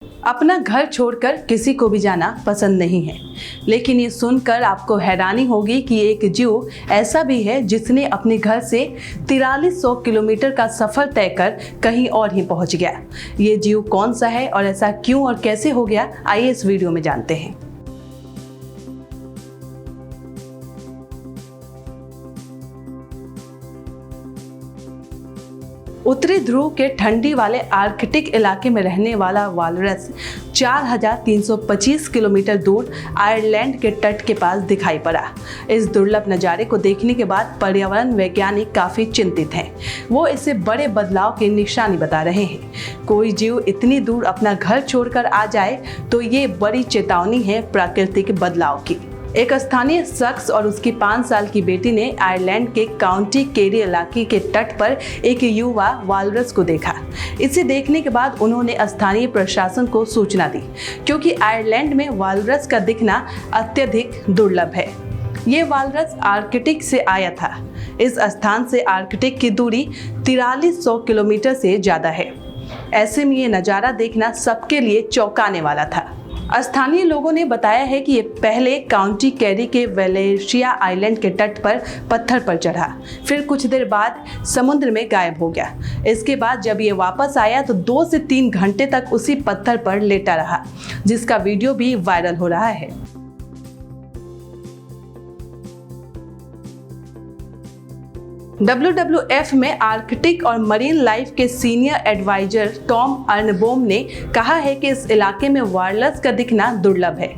अपना घर छोड़कर किसी को भी जाना पसंद नहीं है, लेकिन ये सुनकर आपको हैरानी होगी कि एक जीव ऐसा भी है जिसने अपने घर से 4300 किलोमीटर का सफर तय कर कहीं और ही पहुंच गया। ये जीव कौन सा है और ऐसा क्यों और कैसे हो गया, आइए इस वीडियो में जानते हैं। उत्तरी ध्रुव के ठंडी वाले आर्कटिक इलाके में रहने वाला वालरस 4325 किलोमीटर दूर आयरलैंड के तट के पास दिखाई पड़ा। इस दुर्लभ नज़ारे को देखने के बाद पर्यावरण वैज्ञानिक काफ़ी चिंतित हैं। वो इसे बड़े बदलाव की निशानी बता रहे हैं। कोई जीव इतनी दूर अपना घर छोड़कर आ जाए तो ये बड़ी चेतावनी है प्राकृतिक बदलाव की। एक स्थानीय शख्स और उसकी 5 साल की बेटी ने आयरलैंड के काउंटी केरी इलाके के तट पर एक युवा वालरस को देखा। इसे देखने के बाद उन्होंने स्थानीय प्रशासन को सूचना दी, क्योंकि आयरलैंड में वालरस का दिखना अत्यधिक दुर्लभ है। ये वालरस आर्कटिक से आया था। इस स्थान से आर्कटिक की दूरी 4300 किलोमीटर से ज़्यादा है। ऐसे में ये नज़ारा देखना सबके लिए चौंकाने वाला था। स्थानीय लोगों ने बताया है कि ये पहले काउंटी कैरी के वेलेशिया आइलैंड के तट पर पत्थर पर चढ़ा, फिर कुछ देर बाद समुद्र में गायब हो गया। इसके बाद जब ये वापस आया तो 2 से 3 घंटे तक उसी पत्थर पर लेटा रहा, जिसका वीडियो भी वायरल हो रहा है। WWF में आर्कटिक और मरीन लाइफ के सीनियर एडवाइजर टॉम अर्नबोम ने कहा है कि इस इलाके में वालरस का दिखना दुर्लभ है।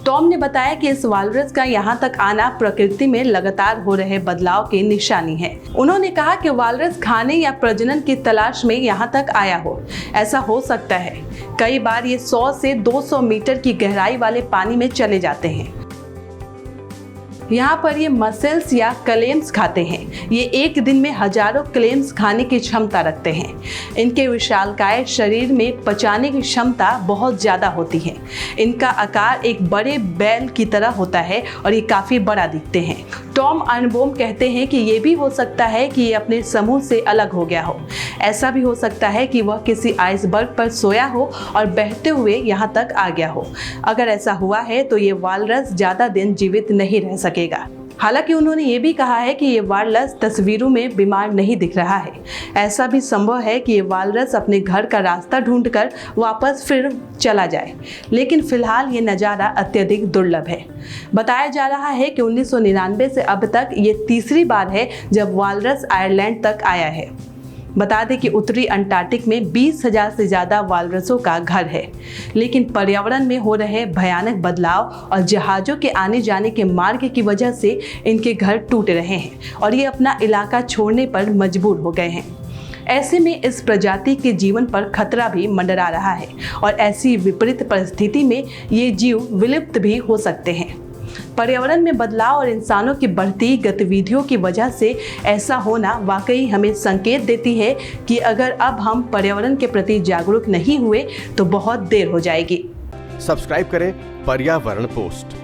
टॉम ने बताया कि इस वालरस का यहाँ तक आना प्रकृति में लगातार हो रहे बदलाव की निशानी है। उन्होंने कहा कि वालरस खाने या प्रजनन की तलाश में यहाँ तक आया हो। ऐसा हो सकता है। कई बार ये 100 से 200 मीटर की गहराई वाले पानी में चले जाते हैं। यहाँ पर ये मसल्स या क्लेम्स खाते हैं। ये एक दिन में हजारों क्लेम्स खाने की क्षमता रखते हैं। इनके विशालकाय शरीर में पचाने की क्षमता बहुत ज़्यादा होती है। इनका आकार एक बड़े बैल की तरह होता है और ये काफ़ी बड़ा दिखते हैं। टॉम अर्नबोम कहते हैं कि ये भी हो सकता है कि ये अपने समूह से अलग हो गया हो। ऐसा भी हो सकता है कि वह किसी आइसबर्ग पर सोया हो और बहते हुए यहाँ तक आ गया हो। अगर ऐसा हुआ है तो ये वालरस ज़्यादा दिन जीवित नहीं रह सकेगा। हालांकि उन्होंने ये भी कहा है कि ये वालरस तस्वीरों में बीमार नहीं दिख रहा है। ऐसा भी संभव है कि ये वालरस अपने घर का रास्ता ढूंढकर वापस फिर चला जाए, लेकिन फिलहाल ये नज़ारा अत्यधिक दुर्लभ है। बताया जा रहा है कि 1999 से अब तक ये तीसरी बार है जब वालरस आयरलैंड तक आया है। बता दें कि उत्तरी अंटार्कटिक में 20,000 से ज़्यादा वालरसों का घर है, लेकिन पर्यावरण में हो रहे भयानक बदलाव और जहाज़ों के आने जाने के मार्ग की वजह से इनके घर टूट रहे हैं और ये अपना इलाका छोड़ने पर मजबूर हो गए हैं। ऐसे में इस प्रजाति के जीवन पर खतरा भी मंडरा रहा है और ऐसी विपरीत परिस्थिति में ये जीव विलुप्त भी हो सकते हैं। पर्यावरण में बदलाव और इंसानों की बढ़ती गतिविधियों की वजह से ऐसा होना वाकई हमें संकेत देती है कि अगर अब हम पर्यावरण के प्रति जागरूक नहीं हुए तो बहुत देर हो जाएगी। सब्सक्राइब करें पर्यावरण पोस्ट।